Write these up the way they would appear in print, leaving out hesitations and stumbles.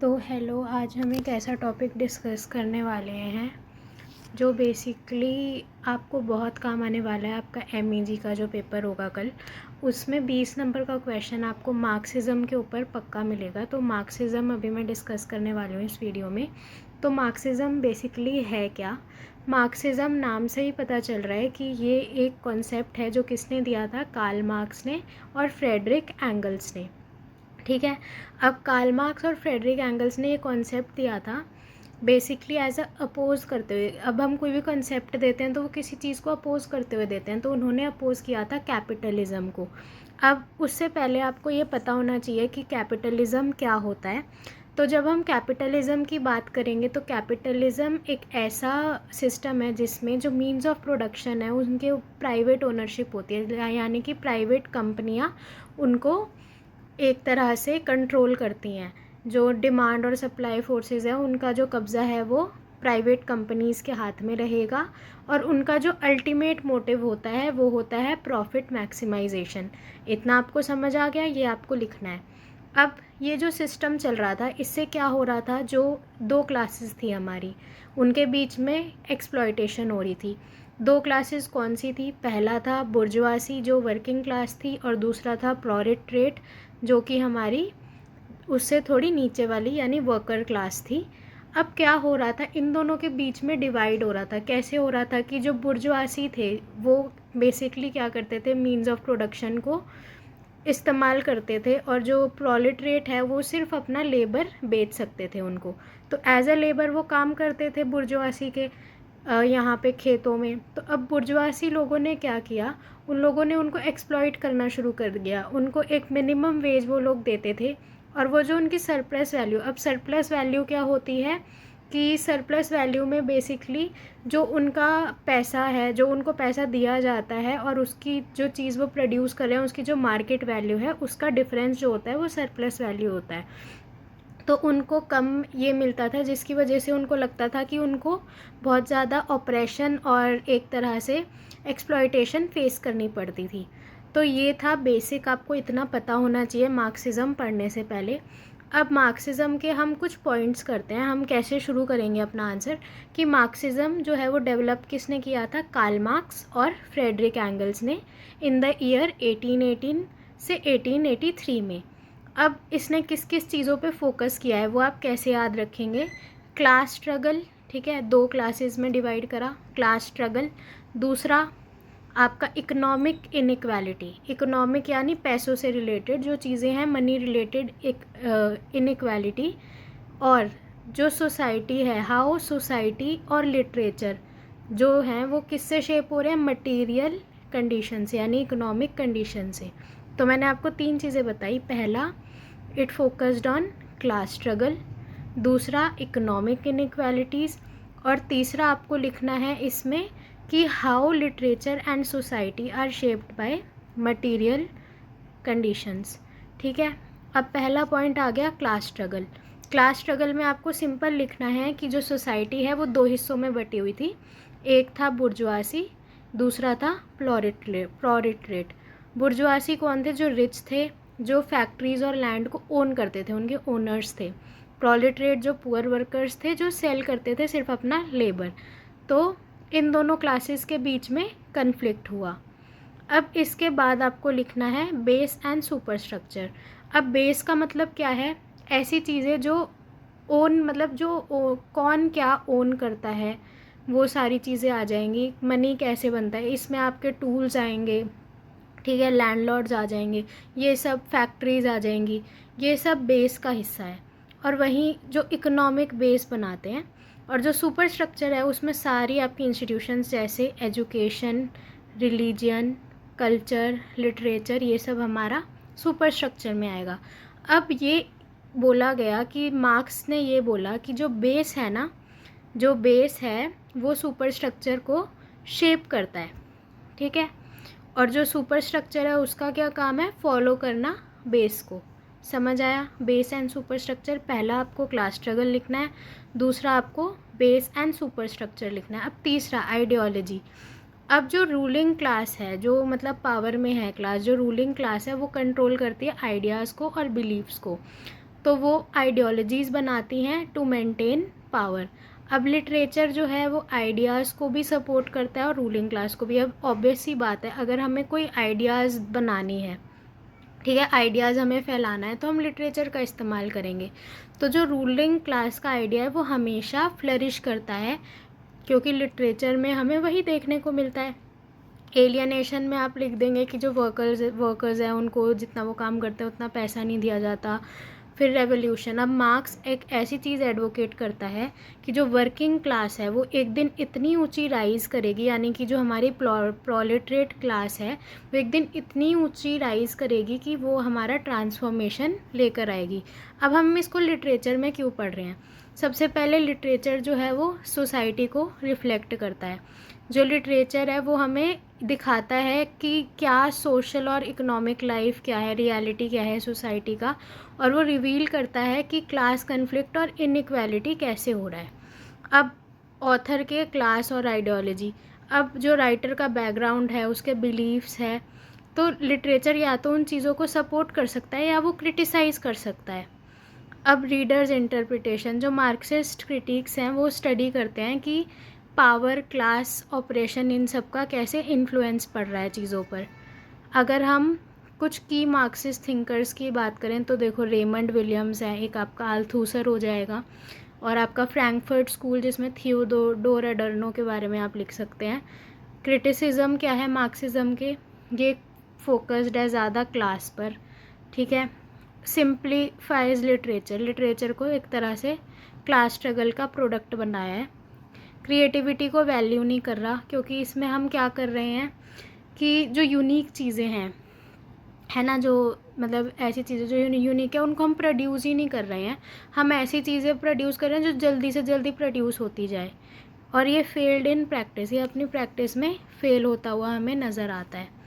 तो हेलो, आज हम एक ऐसा टॉपिक डिस्कस करने वाले हैं जो बेसिकली आपको बहुत काम आने वाला है। आपका एमईजी का जो पेपर होगा कल, उसमें 20 नंबर का क्वेश्चन आपको मार्क्सिज्म के ऊपर पक्का मिलेगा। तो मार्क्सिज्म अभी मैं डिस्कस करने वाली हूँ इस वीडियो में। तो मार्क्सिज्म बेसिकली है क्या? मार्क्सिज्म नाम से ही पता चल रहा है कि ये एक कॉन्सेप्ट है जो किसने दिया था, कार्ल मार्क्स ने और फ्रेडरिक एंगल्स ने। ठीक है। अब कार्ल मार्क्स और फ्रेडरिक एंगल्स ने ये कॉन्सेप्ट दिया था बेसिकली एज अ अपोज करते हुए। अब हम कोई भी कॉन्सेप्ट देते हैं तो वो किसी चीज़ को अपोज करते हुए देते हैं, तो उन्होंने अपोज किया था कैपिटलिज्म को। अब उससे पहले आपको ये पता होना चाहिए कि कैपिटलिज्म क्या होता है। तो जब हम कैपिटलिज्म की बात करेंगे तो कैपिटलिज्म एक ऐसा सिस्टम है जिसमें जो मीन्स ऑफ प्रोडक्शन है उनके प्राइवेट ओनरशिप होती है, यानी कि प्राइवेट कंपनियां उनको एक तरह से कंट्रोल करती हैं। जो डिमांड और सप्लाई फोर्सेस है उनका जो कब्ज़ा है वो प्राइवेट कंपनीज़ के हाथ में रहेगा, और उनका जो अल्टीमेट मोटिव होता है वो होता है प्रॉफिट मैक्सिमाइजेशन। इतना आपको समझ आ गया? ये आपको लिखना है। अब ये जो सिस्टम चल रहा था, इससे क्या हो रहा था, जो दो क्लासेस थी हमारी उनके बीच में एक्सप्लॉयटेशन हो रही थी। दो क्लासेस कौन सी थी? पहला था बुर्जुआसी जो वर्किंग क्लास थी, और दूसरा था प्रोलेटरेट जो कि हमारी उससे थोड़ी नीचे वाली यानी वर्कर क्लास थी। अब क्या हो रहा था, इन दोनों के बीच में डिवाइड हो रहा था। कैसे हो रहा था कि जो बुर्जुआसी थे वो बेसिकली क्या करते थे, मीन्स ऑफ प्रोडक्शन को इस्तेमाल करते थे, और जो प्रोलेटरेट है वो सिर्फ अपना लेबर बेच सकते थे उनको। तो एज अ लेबर वो काम करते थे बुर्जुआसी के यहाँ पे खेतों में। तो अब बुर्जुआसी लोगों ने क्या किया, उन लोगों ने उनको एक्सप्लॉइट करना शुरू कर दिया। उनको एक मिनिमम वेज वो लोग देते थे, और वो जो उनकी सरप्लस वैल्यू, अब सरप्लस वैल्यू क्या होती है कि सरप्लस वैल्यू में बेसिकली जो उनका पैसा है, जो उनको पैसा दिया जाता है और उसकी जो चीज़ वो प्रोड्यूस कर रहे हैं उसकी जो मार्केट वैल्यू है उसका डिफरेंस जो होता है वो सरप्लस वैल्यू होता है। तो उनको कम ये मिलता था, जिसकी वजह से उनको लगता था कि उनको बहुत ज़्यादा ऑपरेशन और एक तरह से एक्सप्लॉयटेशन फेस करनी पड़ती थी। तो ये था बेसिक, आपको इतना पता होना चाहिए मार्क्सिज्म पढ़ने से पहले। अब मार्क्सिज्म के हम कुछ पॉइंट्स करते हैं। हम कैसे शुरू करेंगे अपना आंसर कि मार्क्सिज्म जो है वो डेवलप किसने किया था? कार्ल मार्क्स और फ्रेडरिक एंगल्स ने इन द ईयर 1818 से 1883 में। अब इसने किस किस चीज़ों पे फोकस किया है वो आप कैसे याद रखेंगे? क्लास स्ट्रगल, ठीक है, दो क्लासेस में डिवाइड करा, क्लास स्ट्रगल। दूसरा आपका इकोनॉमिक इनइक्वालिटी, इकोनॉमिक यानी पैसों से रिलेटेड जो चीज़ें हैं, मनी रिलेटेड एक इनइक्वालिटी। और जो सोसाइटी है, हाउ सोसाइटी और लिटरेचर जो हैं वो किससे शेप हो रहे हैं? मटेरियल कंडीशन से, यानी इकोनॉमिक कंडीशन से। तो मैंने आपको तीन चीज़ें बताई। पहला, it focused on class struggle. दूसरा, इकोनॉमिक इनइक्वालिटीज़। और तीसरा आपको लिखना है इसमें कि how literature and society are shaped by material conditions. ठीक है। अब पहला पॉइंट आ गया क्लास स्ट्रगल। क्लास स्ट्रगल में आपको सिंपल लिखना है कि जो सोसाइटी है वो दो हिस्सों में बटी हुई थी। एक था बुर्जुआसी, दूसरा था प्रोलेटरेट। बुर्जुआसी कौन थे? जो रिच थे, जो फैक्ट्रीज़ और लैंड को ओन करते थे, उनके ओनर्स थे। प्रोलेटरेट जो पुअर वर्कर्स थे, जो सेल करते थे सिर्फ अपना लेबर। तो इन दोनों क्लासेस के बीच में कन्फ्लिक्ट हुआ। अब इसके बाद आपको लिखना है बेस एंड सुपर स्ट्रक्चर। अब बेस का मतलब क्या है? ऐसी चीज़ें जो ओन, मतलब जो कौन क्या ओन करता है वो सारी चीज़ें आ जाएंगी। मनी कैसे बनता है, इसमें आपके टूल्स आएंगे, ठीक है, लैंडलॉर्ड्स आ जाएंगे, ये सब फैक्ट्रीज आ जाएंगी, ये सब बेस का हिस्सा है। और वहीं जो इकोनॉमिक बेस बनाते हैं, और जो सुपर स्ट्रक्चर है उसमें सारी आपकी इंस्टीट्यूशंस जैसे एजुकेशन, रिलीजियन, कल्चर, लिटरेचर, ये सब हमारा सुपर स्ट्रक्चर में आएगा। अब ये बोला गया कि मार्क्स ने ये बोला कि जो बेस है ना, जो बेस है वो सुपर स्ट्रक्चर को शेप करता है, ठीक है। और जो सुपर स्ट्रक्चर है उसका क्या काम है? फॉलो करना बेस को। समझ आया? Base and super structure. पहला आपको क्लास स्ट्रगल लिखना है, दूसरा आपको बेस एंड सुपर स्ट्रक्चर लिखना है। अब तीसरा आइडियोलॉजी। अब जो रूलिंग क्लास है, जो मतलब पावर में है क्लास, जो रूलिंग क्लास है वो कंट्रोल करती है आइडियाज़ को और बिलीव्स को। तो वो आइडियोलॉजीज़ बनाती हैं टू मेंटेन पावर। अब लिटरेचर जो है वो आइडियाज़ को भी सपोर्ट करता है और रूलिंग क्लास को भी। अब ऑब्वियस सी बात है, अगर हमें कोई आइडियाज़ बनानी है, ठीक है, आइडियाज़ हमें फैलाना है, तो हम लिटरेचर का इस्तेमाल करेंगे। तो जो रूलिंग क्लास का आइडिया है वो हमेशा फ्लरिश करता है, क्योंकि लिटरेचर में हमें वही देखने को मिलता है। एलियनेशन में आप लिख देंगे कि जो वर्कर्स हैं उनको जितना वो काम करते हैं उतना पैसा नहीं दिया जाता। फिर रेवोल्यूशन, अब मार्क्स एक ऐसी चीज़ एडवोकेट करता है कि जो वर्किंग क्लास है वो एक दिन इतनी ऊंची राइज़ करेगी, यानी कि जो हमारी प्रोलेटरेट क्लास है वो एक दिन इतनी ऊंची राइज़ करेगी कि वो हमारा ट्रांसफॉर्मेशन लेकर आएगी। अब हम इसको लिटरेचर में क्यों पढ़ रहे हैं? सबसे पहले लिटरेचर जो है वो सोसाइटी को रिफ्लेक्ट करता है। जो लिटरेचर है वो हमें दिखाता है कि क्या सोशल और इकोनॉमिक लाइफ क्या है, रियलिटी क्या है सोसाइटी का, और वो रिवील करता है कि क्लास कन्फ्लिक्ट और इनइक्वालिटी कैसे हो रहा है। अब ऑथर के क्लास और आइडियोलॉजी, अब जो राइटर का बैकग्राउंड है, उसके बिलीव्स है, तो लिटरेचर या तो उन चीज़ों को सपोर्ट कर सकता है या वो क्रिटिसाइज़ कर सकता है। अब रीडर्स इंटरप्रिटेशन, जो मार्क्सिस्ट क्रिटिक्स हैं वो स्टडी करते हैं कि पावर, क्लास, ऑपरेशन, इन सब का कैसे इन्फ्लुएंस पड़ रहा है चीज़ों पर। अगर हम कुछ की मार्क्सिस्ट थिंकर्स की बात करें तो देखो, रेमंड विलियम्स है, एक आपका अल्थूसर हो जाएगा, और आपका फ्रैंकफर्ट स्कूल जिसमें थियोडोर एडर्नो के बारे में आप लिख सकते हैं। क्रिटिसिज्म क्या है मार्क्सिज्म के, ये फोकस्ड है ज़्यादा क्लास पर, ठीक है। सिंप्लीफाइज लिटरेचर, लिटरेचर को एक तरह से क्लास स्ट्रगल का प्रोडक्ट बनाया है। क्रिएटिविटी को वैल्यू नहीं कर रहा, क्योंकि इसमें हम क्या कर रहे हैं कि जो यूनिक चीज़ें हैं, है ना, जो मतलब ऐसी चीज़ें जो यूनिक है उनको हम प्रोड्यूस ही नहीं कर रहे हैं। हम ऐसी चीज़ें प्रोड्यूस कर रहे हैं जो जल्दी से जल्दी प्रोड्यूस होती जाए, और ये फेल्ड इन प्रैक्टिस, ये अपनी प्रैक्टिस में फेल होता हुआ हमें नज़र आता है।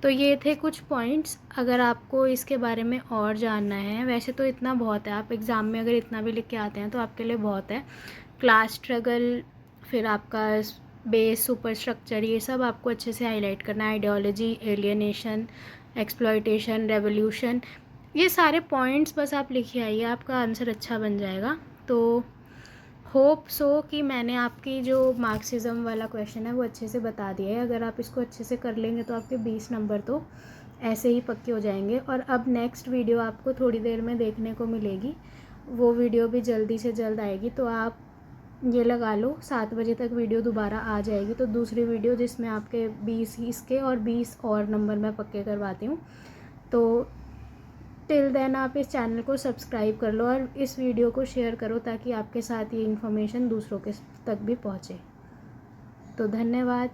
तो ये थे कुछ पॉइंट्स। अगर आपको इसके बारे में और जानना है, वैसे तो इतना बहुत है, आप एग्ज़ाम में अगर इतना भी लिख के आते हैं तो आपके लिए बहुत है। क्लास स्ट्रगल, फिर आपका बेस, सुपर स्ट्रक्चर, ये सब आपको अच्छे से हाईलाइट करना है। आइडियोलॉजी, एलियनेशन, एक्सप्लॉयटेशन, रेवोल्यूशन, ये सारे पॉइंट्स बस आप लिखिए आइए, आपका आंसर अच्छा बन जाएगा। तो होप सो कि मैंने आपकी जो मार्क्सिज्म वाला क्वेश्चन है वो अच्छे से बता दिया है। अगर आप इसको अच्छे से कर लेंगे तो आपके 20 नंबर तो ऐसे ही पक्के हो जाएंगे। और अब नेक्स्ट वीडियो आपको थोड़ी देर में देखने को मिलेगी, वो वीडियो भी जल्दी से जल्द आएगी। तो आप ये लगा लो 7 बजे तक वीडियो दोबारा आ जाएगी, तो दूसरी वीडियो जिसमें आपके 20 इसके और 20 और नंबर मैं पक्के करवाती हूँ। तो टिल देन आप इस चैनल को सब्सक्राइब कर लो और इस वीडियो को शेयर करो, ताकि आपके साथ ये इन्फॉर्मेशन दूसरों के तक भी पहुँचे। तो धन्यवाद।